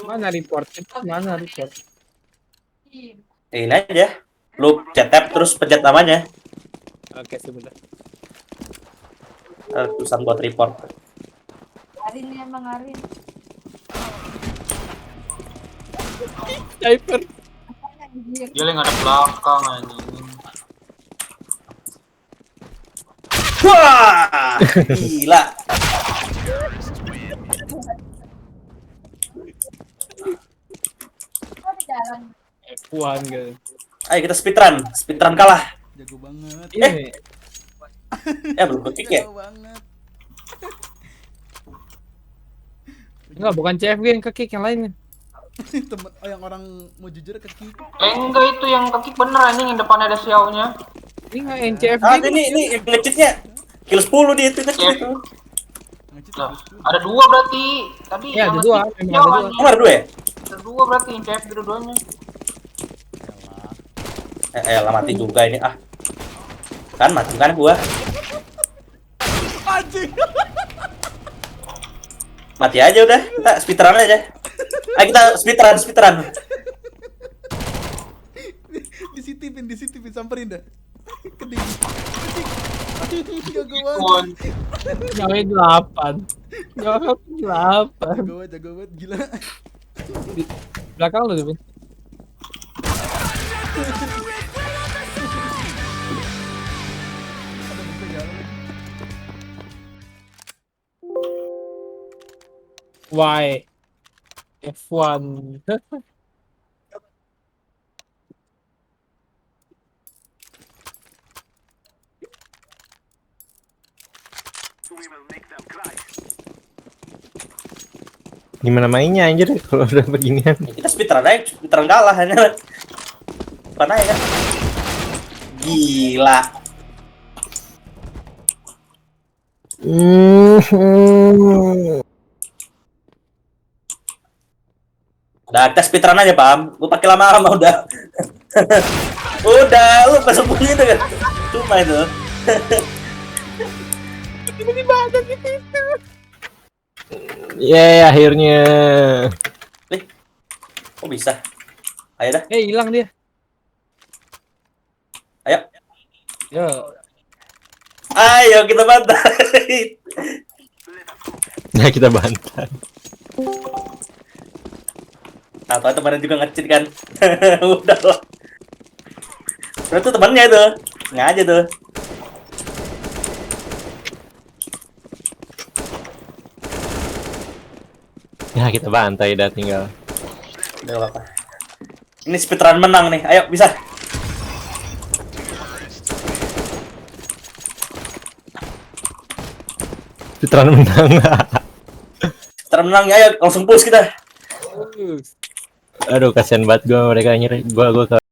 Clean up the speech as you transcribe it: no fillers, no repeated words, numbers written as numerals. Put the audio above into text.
Mana report? Mana report? Ini aja. Lu tab terus pencet namanya. Oke, sebentar. Tulisan buat report. Arin ya, Bang Arin. Sniper. Dia nggak ada belakang anjing. Wah, gila. F1 gitu. Ayo kita speedrun kalah. Jago banget. Ini Belum ketik ya? Jago banget. enggak, bukan CFG yang ke-kick, yang lainnya. Temen yang orang mau jujur ke kick. Enggak, itu yang kekik bener anjing, yang depannya ada xiao-nya. Ini enggak yang CFG. Ini nge-cheatnya. Kill 10 dia itu nge-cheat itu. Ngecit Lah, terus. ada dua berarti. Tadi Iya, yang ada dua, nge-cheat memang xiao, ada dua. anjing. Emang ada 2 ya? Ada dua berarti yang CF dua-duanya. Yalah. Lah mati juga ini Kan mati kan gua. Anjing. Mati aja udah. Kita speedrun aja. Ayo kita speedrun. Di situ samperin dah. Keding. Anjing, jago banget. Pun. Nyawin 8. Nyawin 8. Jago banget, gila. Belakang lu tuh. Ada bisa jalan. Why? F1. Gimana mainnya anjir kalau udah beginian? Kita speedrun aja, speedrun kalah hanya. Mana ya kan? Gila. Udah kita speedrun aja, Pam. Lu pakai lama-lama udah. Udah, lu pesembunyi itu kan. Cuma itu. Tiba-tiba ada di situ. Akhirnya. Kok bisa? Ayo dah, Hilang dia. ayo. Yo. Ayo kita bantai. Nah kita bantai. Atau temannya juga nge-cheat kan. Udah lah. Itu temannya itu. Nggak aja tuh. Ya kita bantai dah tinggal. Udah gak apa. Ini speedrun menang nih. Ayo bisa. Putra menang. Speedrun menang ya. Ayo langsung push kita. Aduh kasihan banget gua mereka nyeri gua